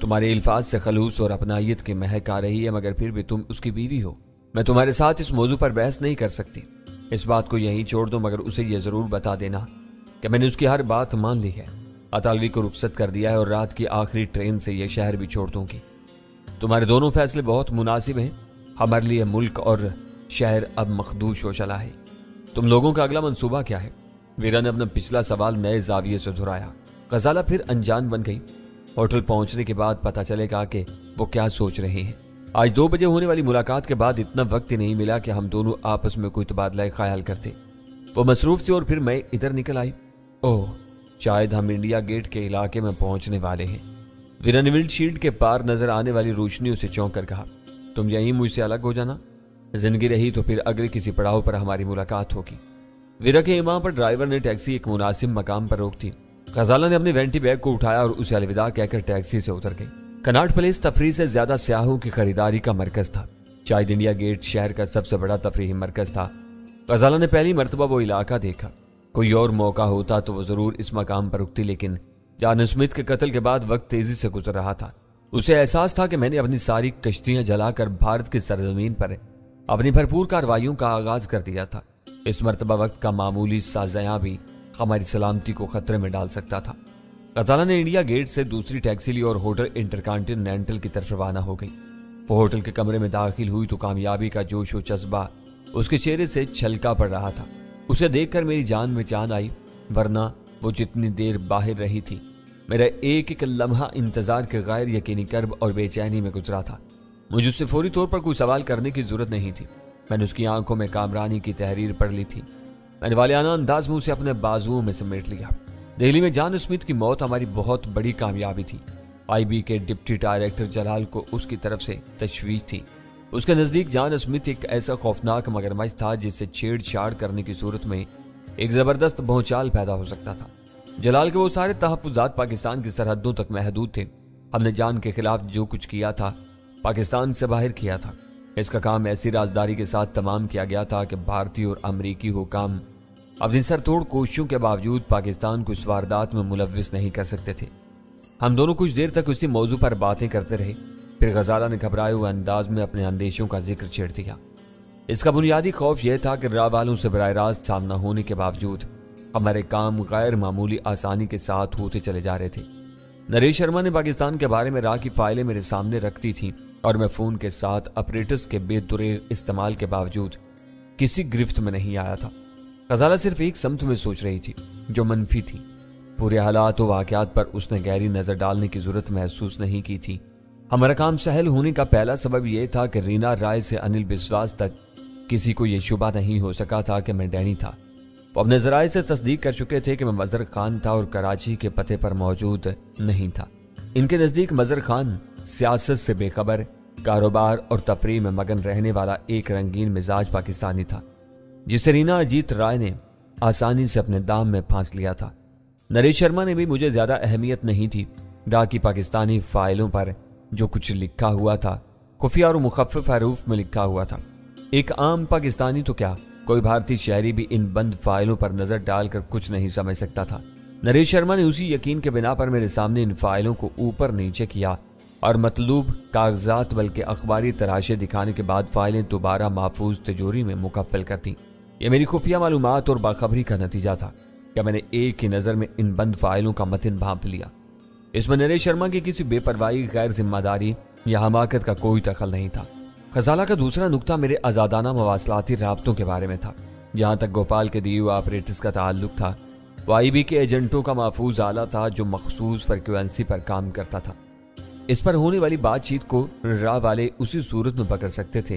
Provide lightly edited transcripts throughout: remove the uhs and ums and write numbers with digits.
تمہارے الفاظ سے خلوص اور اپنائیت کی مہک آ رہی ہے، مگر پھر بھی تم اس کی بیوی ہو۔ میں تمہارے ساتھ اس موضوع پر بحث نہیں کر سکتی۔ اس بات کو یہیں چھوڑ دو، مگر اسے یہ ضرور بتا دینا کہ میں نے اس کی ہر بات مان لی ہے۔ اطالوی کو رخصت کر دیا ہے اور رات کی آخری ٹرین سے یہ شہر بھی چھوڑ دوں گی۔ تمہارے دونوں فیصلے بہت مناسب ہیں۔ ہمارے لیے ملک اور شہر اب مخدوش ہو چلا ہے۔ تم لوگوں کا اگلا منصوبہ کیا ہے؟ ویرا نے اپنا پچھلا سوال نئے زاویے سے دہرایا۔ غزالہ پھر انجان بن گئی۔ ہوٹل پہنچنے کے بعد پتہ چلے گا کہ وہ کیا سوچ رہے ہیں۔ آج 2 بجے ہونے والی ملاقات کے بعد اتنا وقت ہی نہیں ملا کہ ہم دونوں آپس میں کوئی تبادلہ خیال کرتے۔ وہ مصروف تھے اور پھر میں ادھر نکل آئی۔ اوہ، شاید ہم انڈیا گیٹ کے علاقے میں پہنچنے والے ہیں۔ ویرا نے ونڈ شیلڈ کے پار نظر آنے والی روشنیوں سے چونک کر کہا، تم یہیں مجھ سے الگ ہو جانا۔ زندگی رہی تو پھر اگلے کسی پڑاؤ پر ہماری ملاقات ہوگی۔ ویرا کے ایمان پر ڈرائیور نے ٹیکسی ایک مناسب مقام پر روک دی۔ غزالہ نے اپنے وینٹی بیگ کو اٹھایا اور اسے الوداع کہہ کر ٹیکسی سے اتر گئی۔ کناٹ پلیس تفریح سے زیادہ سیاحوں کی خریداری کا مرکز تھا۔ شاید انڈیا گیٹ شہر کا سب سے بڑا تفریحی مرکز تھا۔ غزالہ نے پہلی مرتبہ وہ علاقہ دیکھا۔ کوئی اور موقع ہوتا تو وہ ضرور اس مقام پر رکتی، لیکن جان اسمتھ کے قتل کے بعد وقت تیزی سے گزر رہا تھا۔ اسے احساس تھا کہ میں نے اپنی ساری کشتیاں جلا کر بھارت کی سرزمین پر اپنی بھرپور کارروائیوں کا آغاز کر دیا تھا۔ اس مرتبہ وقت کا معمولی سازیاں بھی ہماری سلامتی کو خطرے میں ڈال سکتا تھا۔ غزالہ نے انڈیا گیٹ سے دوسری ٹیکسی لی اور ہوٹل انٹرکانٹیننٹل کی طرف روانہ ہو گئی۔ وہ ہوٹل کے کمرے میں داخل ہوئی تو کامیابی کا جوش و جذبہ اس کے چہرے سے چھلکا پڑ رہا تھا۔ اسے دیکھ کر میری جان میں جان آئی، ورنہ وہ جتنی دیر باہر رہی تھی میرا ایک ایک لمحہ انتظار کے غیر یقینی کرب اور بے چینی میں گزرا تھا۔ مجھے اس سے فوری طور پر کوئی سوال کرنے کی ضرورت نہیں تھی۔ میں نے اس کی آنکھوں میں کامرانی کی تحریر پڑھ لی تھی۔ میں نے والیانہ انداز میں اسے اپنے بازوؤں میں سمیٹ لیا۔ دہلی میں جان اسمتھ کی موت ہماری بہت بڑی کامیابی تھی۔ آئی بی کے ڈپٹی ڈائریکٹر جلال کو اس کی طرف سے تشویش تھی۔ اس کے نزدیک جان اسمتھ ایک ایسا خوفناک مگرمچھ تھا جس سے چھیڑ چھاڑ کرنے کی صورت میں ایک زبردست بھونچال پیدا ہو سکتا تھا۔ جلال کے وہ سارے تحفظات پاکستان کی سرحدوں تک محدود تھے۔ ہم نے جان کے خلاف جو کچھ کیا تھا پاکستان سے باہر کیا تھا۔ اس کا کام ایسی رازداری کے ساتھ تمام کیا گیا تھا کہ بھارتی اور امریکی حکام اپنی سر توڑ کوششوں کے باوجود پاکستان کو اس واردات میں ملوث نہیں کر سکتے تھے۔ ہم دونوں کچھ دیر تک اسی موضوع پر باتیں کرتے رہے۔ پھر غزالہ نے گھبرائے ہوئے انداز میں اپنے اندیشوں کا ذکر چھیڑ دیا۔ اس کا بنیادی خوف یہ تھا کہ راہ والوں سے براہ راست سامنا ہونے کے باوجود ہمارے کام غیر معمولی آسانی کے ساتھ ہوتے چلے جا رہے تھے۔ نریش شرما نے پاکستان کے بارے میں راہ کی فائلیں میرے سامنے رکھتی تھیں اور میں فون کے ساتھ اپریٹس کے بے دریغ استعمال کے باوجود کسی گرفت میں نہیں آیا تھا۔ غزالہ صرف ایک سمت میں سوچ رہی تھی جو منفی تھی۔ پورے حالات و واقعات پر اس نے گہری نظر ڈالنے کی ضرورت محسوس نہیں کی تھی۔ ہمارا کام سہل ہونے کا پہلا سبب یہ تھا کہ رینا رائے سے انل بسواس تک کسی کو یہ شبہ نہیں ہو سکا تھا کہ میں ڈینی تھا۔ وہ اپنے ذرائع سے تصدیق کر چکے تھے کہ میں مظہر خان تھا اور کراچی کے پتے پر موجود نہیں تھا۔ ان کے نزدیک مظہر خان سیاست سے بے خبر، کاروبار اور تفریح میں مگن رہنے والا ایک رنگین مزاج پاکستانی تھا جسے رینا اجیت رائے نے آسانی سے اپنے دام میں پھانس لیا تھا۔ نریش شرما نے بھی مجھے زیادہ اہمیت نہیں تھی۔ ڈاکی پاکستانی فائلوں پر جو کچھ لکھا ہوا تھا خفیہ اور مخفف حروف میں لکھا ہوا تھا۔ ایک عام پاکستانی تو کیا، کوئی بھارتی شہری بھی ان بند فائلوں پر نظر ڈال کر کچھ نہیں سمجھ سکتا تھا۔ نریش شرما نے اسی یقین کے بنا پر میرے سامنے ان فائلوں کو اوپر نیچے کیا اور مطلوب کاغذات بلکہ اخباری تراشے دکھانے کے بعد فائلیں دوبارہ محفوظ تجوری میں مکفل کر دیں۔ یہ میری خفیہ معلومات اور باخبری کا نتیجہ تھا کہ میں نے ایک ہی نظر میں ان بند فائلوں کا متن بھانپ لیا۔ اس میں نریش شرما کی کسی بے پرواہی، غیر ذمہ داری یا حماقت کا کوئی دخل نہیں تھا۔ غزالہ کا دوسرا نقطہ میرے آزادانہ مواصلاتی رابطوں کے بارے میں تھا۔ جہاں تک گوپال کے دیے ہوئے آپریٹرز کا تعلق تھا، وہ آئی بی کے ایجنٹوں کا محفوظ آلہ تھا جو مخصوص فریکوینسی پر کام کرتا تھا۔ اس پر ہونے والی بات چیت کو راہ والے اسی صورت میں پکڑ سکتے تھے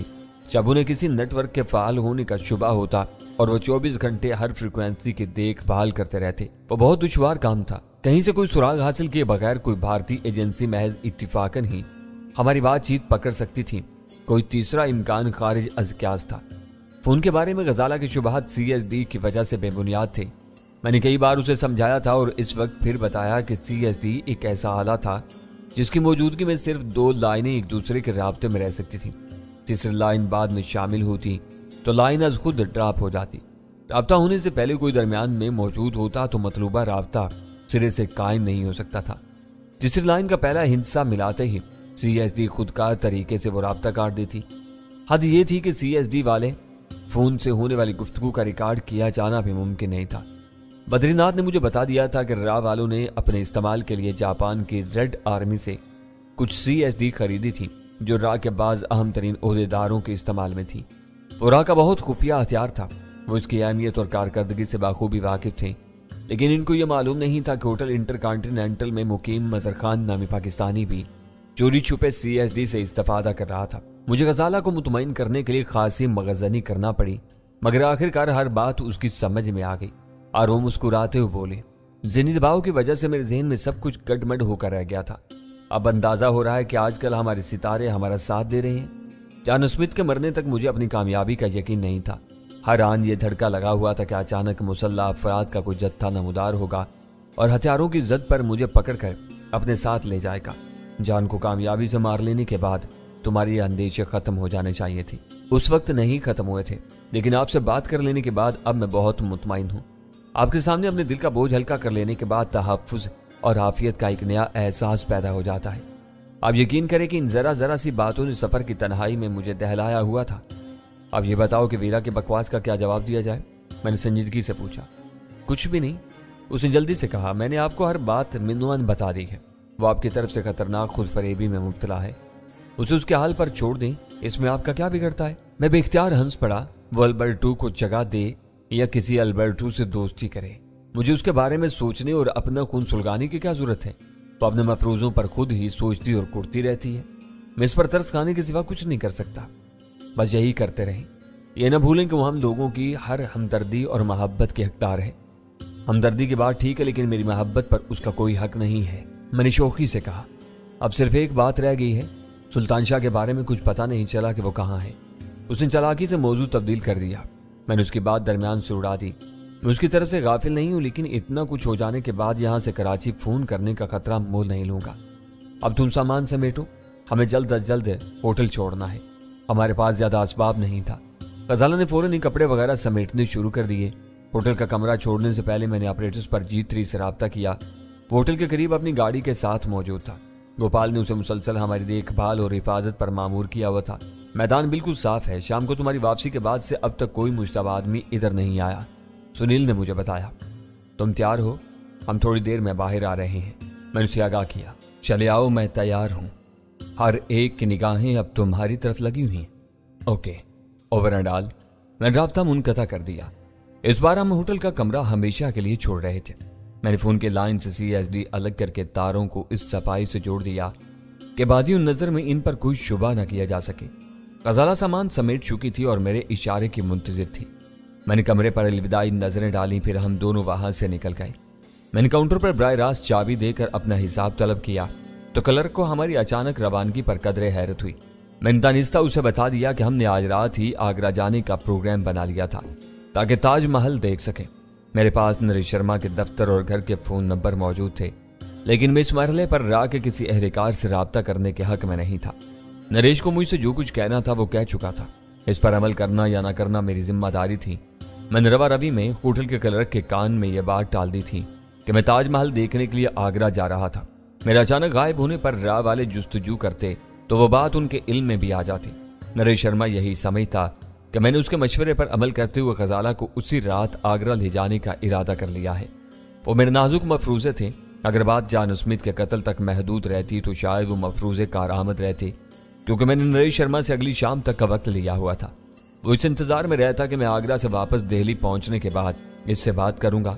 جب انہیں کسی نیٹ ورک کے فعال ہونے کا شبہ ہوتا اور وہ 24 گھنٹے ہر فریکوینسی کی دیکھ بھال کرتے رہتے۔ وہ بہت دشوار کام تھا۔ کہیں سے کوئی سراغ حاصل کیے بغیر کوئی بھارتی ایجنسی محض اتفاقاً ہی ہماری بات چیت پکڑ سکتی تھی۔ کوئی تیسرا امکان خارج از قیاس تھا۔ فون کے بارے میں غزالہ کے شبہات CSD کی وجہ سے بے بنیاد تھے۔ میں نے کئی بار اسے سمجھایا تھا اور اس وقت پھر بتایا کہ CSD ایک ایسا آلہ تھا جس کی موجودگی میں صرف 2 لائنیں ایک دوسرے کے رابطے میں رہ سکتی تھیں۔ تیسری لائن بعد میں شامل ہوتی تو لائن از خود ڈراپ ہو جاتی۔ رابطہ ہونے سے پہلے کوئی درمیان میں موجود ہوتا تو مطلوبہ رابطہ سرے سے قائم نہیں ہو سکتا تھا۔ تیسری لائن کا پہلا ہندسہ ملاتے ہی CSD خودکار طریقے سے وہ رابطہ کاٹ دیتی۔ حد یہ تھی کہ CSD والے فون سے ہونے والی گفتگو کا ریکارڈ کیا جانا بھی ممکن نہیں تھا۔ بدری ناتھ نے مجھے بتا دیا تھا کہ را والوں نے اپنے استعمال کے لیے جاپان کی ریڈ آرمی سے کچھ CSD خریدی تھی جو را کے بعض اہم ترین عہدیداروں کے استعمال میں تھی۔ وہ را کا بہت خفیہ ہتھیار تھا، وہ اس کی اہمیت اور کارکردگی سے بخوبی واقف تھے، لیکن ان کو یہ معلوم نہیں تھا کہ ہوٹل انٹر کانٹیننٹل میں مقیم مظہر خان نامی پاکستانی بھی چوری چھپے CSD سے استفادہ کر رہا تھا۔ مجھے غزالہ کو مطمئن کرنے کے لیے خاصی مغزنی کرنا پڑی، مگر آخر کار ہر بات اس کی سمجھ میں آ گئی اور وہ مسکراتے ہوئے بولے، ذہنی دباؤ کی وجہ سے میرے ذہن میں سب کچھ گڈمڈ ہو کر رہ گیا تھا۔ اب اندازہ ہو رہا ہے کہ آج کل ہمارے ستارے ہمارا ساتھ دے رہے ہیں۔ جان اسمتھ کے مرنے تک مجھے اپنی کامیابی کا یقین نہیں تھا۔ ہر آن یہ دھڑکا لگا ہوا تھا کہ اچانک مسلح افراد کا کوئی جتھا نمودار ہوگا اور ہتھیاروں کی زد پر مجھے پکڑ کر اپنے ساتھ لے جائے گا۔ جان کو کامیابی سے مار لینے کے بعد تمہاری اندیشے ختم ہو جانے چاہیے تھے۔ اس وقت نہیں ختم ہوئے تھے، لیکن آپ سے بات کر لینے کے بعد اب میں بہت مطمئن ہوں۔ آپ کے سامنے اپنے دل کا بوجھ ہلکا کر لینے کے بعد تحفظ اور عافیت کا ایک نیا احساس پیدا ہو جاتا ہے۔ آپ یقین کریں کہ ان ذرا سی باتوں نے سفر کی تنہائی میں مجھے دہلایا ہوا تھا۔ اب یہ بتاؤ کہ ویرا کے بکواس کا کیا جواب دیا جائے؟ میں نے سنجیدگی سے پوچھا۔ کچھ بھی نہیں، اس نے جلدی سے کہا، میں نے آپ کو ہر بات منوان بتا دی ہے۔ وہ آپ کی طرف سے خطرناک خود فریبی میں مبتلا ہے، اسے اس کے حال پر چھوڑ دیں، اس میں آپ کا کیا بگڑتا ہے؟ میں بے اختیار ہنس پڑا۔ وہ البرٹو کو جگہ دے یا کسی البرٹو سے دوستی کرے، مجھے اس کے بارے میں سوچنے اور اپنا خون سلگانے کی کیا ضرورت ہے؟ وہ اپنے مفروضوں پر خود ہی سوچتی اور کڑتی رہتی ہے، میں اس پر ترس کھانے کے سوا کچھ نہیں کر سکتا۔ بس یہی کرتے رہیں، یہ نہ بھولیں کہ وہ ہم لوگوں کی ہر ہمدردی اور محبت کے حقدار ہے۔ ہمدردی کی بات ٹھیک ہے، لیکن میری محبت پر اس کا کوئی حق نہیں ہے، میں نے شوخی سے کہا۔ اب صرف ایک بات رہ گئی ہے، سلطان شاہ کے بارے میں کچھ پتہ نہیں چلا کہ وہ کہاں ہے۔ اس نے چالاکی سے موضوع تبدیل کر دیا۔ میں نے اس کی بات درمیان سے اڑا دی۔ میں اس کی طرف سے غافل نہیں ہوں، لیکن اتنا کچھ ہو جانے کے بعد یہاں سے کراچی فون کرنے کا خطرہ مول نہیں لوں گا۔ اب تم سامان سمیٹو، ہمیں جلد از جلد ہوٹل چھوڑنا ہے۔ ہمارے پاس زیادہ اسباب نہیں تھا۔ غزالہ نے فوراً ہی کپڑے وغیرہ سمیٹنے شروع کر دیے۔ ہوٹل کا کمرہ چھوڑنے سے پہلے میں نے آپریٹرز پر G3 سے رابطہ کیا۔ وہ ہوٹل کے قریب اپنی گاڑی کے ساتھ موجود تھا۔ گوپال نے اسے مسلسل ہماری دیکھ بھال اور حفاظت پر مامور کیا ہوا تھا۔ میدان بالکل صاف ہے، شام کو تمہاری واپسی کے بعد سے اب تک کوئی مشتبہ آدمی ادھر نہیں آیا، سنیل نے مجھے بتایا۔ تم تیار ہو؟ ہم تھوڑی دیر میں باہر آ رہے ہیں، میں نے اسے آگاہ کیا۔ چلے آؤ، میں تیار ہوں، ہر ایک کی نگاہیں اب تمہاری طرف لگی ہوئی ہیں۔ Okay, over and all. میں نے رابطہ منقطع کر دیا۔ اس بار ہم ہوٹل کا کمرہ ہمیشہ کے لیے چھوڑ رہے تھے۔ میں نے فون کے لائن سے CSD الگ کر کے تاروں کو اس صفائی سے جوڑ دیا کہ بادی النظر میں ان پر کوئی شبہ نہ کیا جا سکے۔ غزالہ سامان سمیٹ چکی تھی اور میرے اشارے کی منتظر تھی۔ میں نے کمرے پر الوداعی نظریں ڈالیں، پھر ہم دونوں وہاں سے نکل گئے۔ میں نے کاؤنٹر پر براہ راست چابی دے کر اپنا حساب طلب کیا تو کلرک کو ہماری اچانک روانگی پر قدرے حیرت ہوئی۔ میں نے دانستہ اسے بتا دیا کہ ہم نے آج رات ہی آگرہ جانے کا پروگرام بنا لیا تھا تاکہ تاج محل دیکھ سکیں۔ میرے پاس نریش شرما کے دفتر اور گھر کے فون نمبر موجود تھے، لیکن میں اس مرحلے پر را کے کسی اہلکار سے رابطہ کرنے کے حق میں نہیں تھا۔ نریش کو مجھ سے جو کچھ کہنا تھا وہ کہہ چکا تھا، اس پر عمل کرنا یا نہ کرنا میری ذمہ داری تھی۔ میں نے روا روی میں ہوٹل کے کلرک کے کان میں یہ بات ٹال دی تھی کہ میں تاج محل دیکھنے کے لیے آگرہ جا رہا تھا۔ میرے اچانک غائب ہونے پر را والے جستجو کرتے تو وہ بات ان کے علم میں بھی آ جاتی۔ نریش شرما یہی سمجھتا کہ میں نے اس کے مشورے پر عمل کرتے ہوئے غزالہ کو اسی رات آگرہ لے جانے کا ارادہ کر لیا ہے۔ وہ میرے نازک مفروضے تھے، اگر بات جان اسمتھ کے قتل تک محدود رہتی تو شاید وہ مفروضے کارآمد رہتے، کیونکہ میں نے نریش شرما سے اگلی شام تک کا وقت لیا ہوا تھا۔ وہ اس انتظار میں رہتا کہ میں آگرہ سے واپس دہلی پہنچنے کے بعد اس سے بات کروں گا۔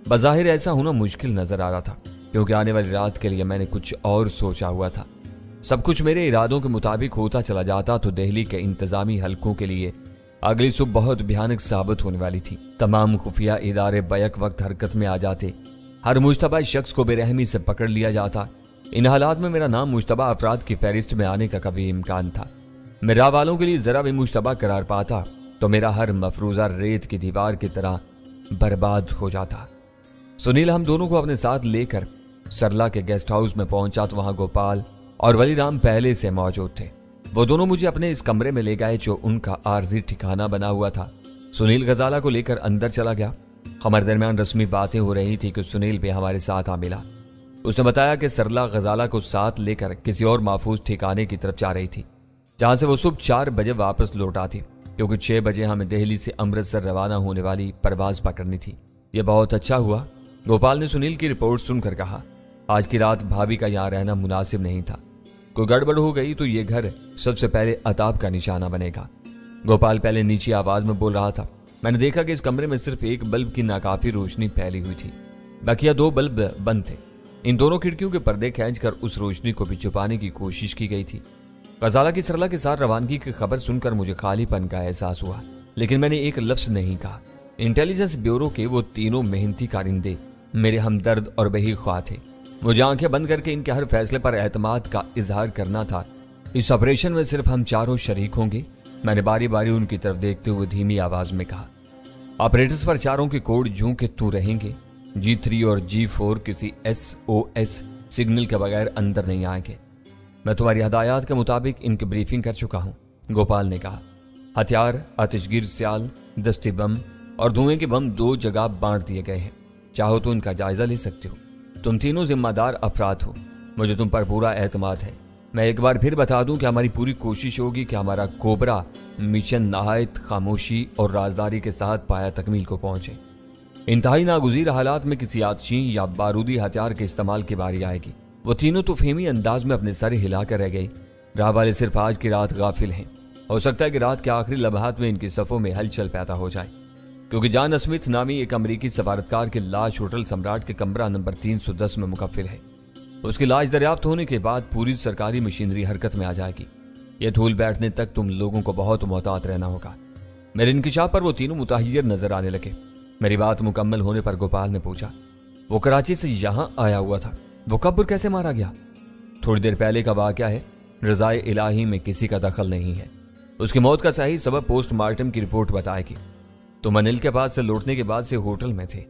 بظاہر ایسا ہونا مشکل نظر آ رہا تھا، کیونکہ آنے والی رات کے لیے میں نے کچھ اور سوچا ہوا تھا۔ سب کچھ میرے ارادوں کے مطابق ہوتا چلا جاتا تو دہلی کے انتظامی حلقوں کے لیے اگلی صبح بہت بھیانک ثابت ہونے والی تھی۔ تمام خفیہ ادارے بیک وقت حرکت میں آ جاتے، ہر مشتبہ شخص کو بے رحمی سے پکڑ لیا جاتا۔ ان حالات میں میرا نام مشتبہ افراد کی فہرست میں آنے کا کبھی امکان تھا۔ میں راہ والوں کے لیے ذرا بھی مشتبہ قرار پاتا تو میرا ہر مفروضہ ریت کی دیوار کی طرح برباد ہو جاتا۔ سنیل ہم دونوں کو اپنے ساتھ لے کر سرلا کے گیسٹ ہاؤس میں پہنچا تو وہاں گوپال اور ولی رام پہلے سے موجود تھے۔ وہ دونوں مجھے اپنے اس کمرے میں لے گئے جو ان کا عارضی ٹھکانہ بنا ہوا تھا۔ سنیل غزالہ کو لے کر اندر چلا گیا۔ ہمارے درمیان رسمی باتیں ہو رہی تھی کہ سنیل بھی ہمارے ساتھ آ ملا۔ اس نے بتایا کہ سرلا غزالہ کو ساتھ لے کر کسی اور محفوظ ٹھکانے کی طرف جا رہی تھی، جہاں سے وہ صبح 4 بجے واپس لوٹ آتی، کیونکہ 6 بجے ہمیں دہلی سے امرتسر روانہ ہونے والی پرواز پکڑنی تھی۔ یہ بہت اچھا ہوا، گوپال نے سنیل کی رپورٹ سن کر کہا۔ آج کی رات بھابھی کا یہاں رہنا مناسب نہیں تھا، کوئی گڑبڑ ہو گئی تو یہ گھر سب سے پہلے عطاب کا نشانہ بنے گا۔ گوپال پہلے نیچی آواز میں بول رہا تھا۔ میں نے دیکھا کہ اس کمرے میں صرف ایک بلب کی ناکافی روشنی پھیلی ہوئی تھی، بقیہ 2 بلب بند تھے۔ ان دونوں کھڑکیوں کے پردے کھینچ کر اس روشنی کو بھی چھپانے کی کوشش کی گئی تھی۔ غزالہ کی سرلا کے ساتھ روانگی کی خبر سن کر مجھے خالی پن کا احساس ہوا، لیکن میں نے ایک لفظ نہیں کہا۔ انٹیلیجنس بیورو کے وہ تینوں محنتی کارندے میرے ہمدرد اور بہی خواہ تھے۔ مجھے آنکھیں بند کر کے ان کے ہر فیصلے پر اعتماد کا اظہار کرنا تھا۔ اس آپریشن میں صرف ہم چاروں شریک ہوں گے، میں نے باری باری ان کی طرف دیکھتے ہوئے دھیمی آواز میں کہا۔ آپریٹرز پر چاروں کے کوڈ جوں کے تو رہیں گے۔ G3 اور G4 کسی SOS سگنل کے بغیر اندر نہیں آئیں گے۔ میں تمہاری ہدایات کے مطابق ان کی بریفنگ کر چکا ہوں، گوپال نے کہا۔ ہتھیار، آتش گیر سیال، دستی بم اور دھوئیں کے بم 2 جگہ بانٹ دیے گئے ہیں، چاہو تو ان کا جائزہ لے سکتے ہو۔ تم تینوں ذمہ دار افراد ہو، مجھے تم پر پورا اعتماد ہے۔ میں ایک بار پھر بتا دوں کہ ہماری پوری کوشش ہوگی کہ ہمارا کوبرا مشن نہایت خاموشی اور رازداری کے ساتھ پایا تکمیل کو پہنچے۔ انتہائی ناگزیر حالات میں کسی آتشین یا بارودی ہتھیار کے استعمال کی باری آئے گی۔ وہ تینوں تو فہمی انداز میں اپنے سر ہلا کر رہ گئے۔ راہ والے صرف آج کی رات غافل ہیں، ہو سکتا ہے کہ رات کے آخری لمحات میں ان کی صفوں میں ہلچل پیدا ہو جائے، کیونکہ جان اسمتھ نامی ایک امریکی سفارتکار کی لاش ہوٹل سمراٹ کے کمرہ نمبر 310 میں مکفل ہے۔ اس کی لاش دریافت ہونے کے بعد پوری سرکاری مشینری حرکت میں آ جائے گی۔ یہ دھول بیٹھنے تک تم لوگوں کو بہت محتاط رہنا ہوگا۔ میرے انکشاف پر وہ تینوں متحیر نظر آنے لگے۔ میری بات مکمل ہونے پر گوپال نے پوچھا، وہ کراچی سے یہاں آیا ہوا تھا، وہ کب اور کیسے مارا گیا؟ تھوڑی دیر پہلے کا واقعہ ہے، رضائے الہی میں کسی کا دخل نہیں ہے۔ اس کی موت کا صحیح سبب پوسٹ مارٹم کی رپورٹ بتائے گی۔ تم انل کے پاس سے لوٹنے کے بعد سے ہوٹل میں تھے۔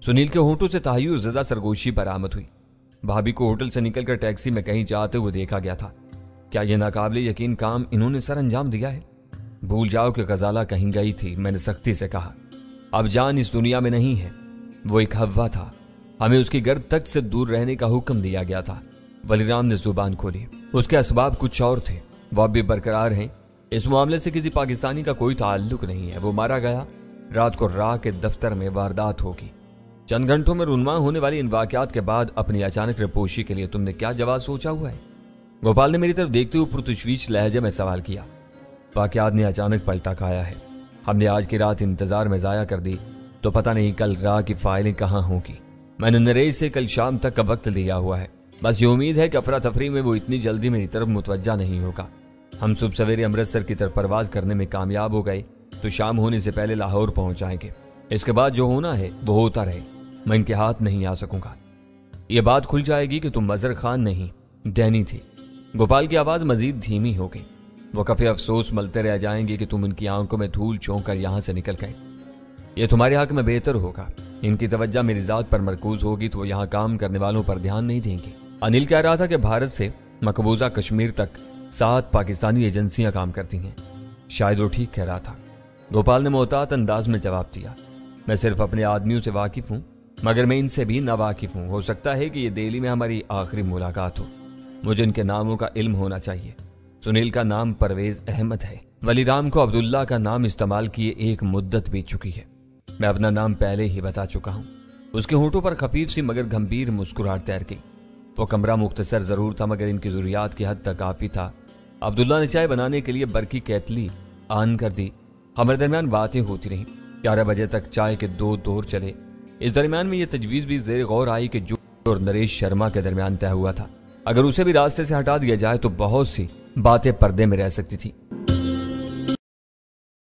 سنیل کے ہونٹوں سے تحیر زدہ سرگوشی برآمد ہوئی۔ بھابھی کو ہوٹل سے نکل کر ٹیکسی میں کہیں جاتے ہوئے دیکھا گیا تھا۔ کیا یہ ناقابل یقین کام انہوں نے سر انجام دیا ہے؟ بھول جاؤ کہ غزالہ کہیں گئی تھی، میں نے سختی سے کہا۔ اب جان اس دنیا میں نہیں ہے، وہ ایک ہوا تھا، ہمیں اس کی گرد تک سے دور رہنے کا حکم دیا گیا تھا۔ ولی رام نے زبان کھولی۔ اس کے اسباب کچھ اور تھے، وہ اب بھی برقرار ہیں۔ اس معاملے سے کسی پاکستانی کا کوئی تعلق نہیں ہے۔ وہ مارا گیا، رات کو راہ کے دفتر میں واردات ہوگی۔ چند گھنٹوں میں رونما ہونے والی ان واقعات کے بعد اپنی اچانک رپوشی کے لیے تم نے کیا جواب سوچا ہوا ہے؟ گوپال نے میری طرف دیکھتے ہوئے پرتشویش لہجے میں سوال کیا۔ واقعات نے اچانک پلٹا کھایا ہے۔ ہم نے آج کی رات انتظار میں ضائع کر دی تو پتہ نہیں کل راہ کی فائلیں کہاں ہوں گی۔ میں نے نریش سے کل شام تک کا وقت لیا ہوا ہے، بس یہ امید ہے کہ افراتفری میں وہ اتنی جلدی میری طرف متوجہ نہیں ہوگا۔ ہم صبح سویرے امرتسر کی طرف پرواز کرنے میں کامیاب ہو گئے تو شام ہونے سے پہلے لاہور پہنچ جائیں گے۔ اس کے بعد جو ہونا ہے وہ ہوتا رہے، میں ان کے ہاتھ نہیں آ سکوں گا۔ یہ بات کھل جائے گی کہ تم مظہر خان نہیں، ڈینی تھی۔ گوپال کی آواز مزید دھیمی ہو گئی۔ وہ کفے افسوس ملتے رہ جائیں گے کہ تم ان کی آنکھوں میں دھول چونک کر یہاں سے نکل گئے۔ یہ تمہارے حق میں بہتر ہوگا۔ ان کی توجہ میری ذات پر مرکوز ہوگی تو وہ یہاں کام کرنے والوں پر دھیان نہیں دیں گے۔ انل کہہ رہا تھا کہ بھارت سے مقبوضہ کشمیر تک 7 پاکستانی ایجنسیاں کام کرتی ہیں۔ شاید وہ ٹھیک کہہ رہا تھا۔ گوپال نے محتاط انداز میں جواب دیا۔ میں صرف اپنے آدمیوں سے واقف ہوں، مگر میں ان سے بھی ناواقف ہوں۔ ہو سکتا ہے کہ یہ دہلی میں ہماری آخری ملاقات ہو۔ مجھے ان کے ناموں کا علم ہونا چاہیے۔ سنیل کا نام پرویز احمد ہے۔ ولی رام کو عبداللہ کا نام استعمال کیے ایک مدت بیت چکی ہے۔ میں اپنا نام پہلے ہی بتا چکا ہوں۔ اس کے ہونٹوں پر خفیف سی مگر گھمبیر مسکراہٹ تیر گئی۔ وہ کمرہ مختصر ضرور تھا مگر ان کی ضروریات کی حد تک کافی تھا۔ عبداللہ نے چائے بنانے کے لیے برقی کیتلی آن کر دی۔ ہمارے درمیان باتیں ہوتی رہیں۔ 11 بجے تک چائے کے 2 دور چلے۔ اس درمیان میں یہ تجویز بھی زیر غور آئی کہ جو اور نریش شرما کے درمیان طے ہوا تھا، اگر اسے بھی راستے سے ہٹا دیا جائے تو بہت سی باتیں پردے میں رہ سکتی تھی۔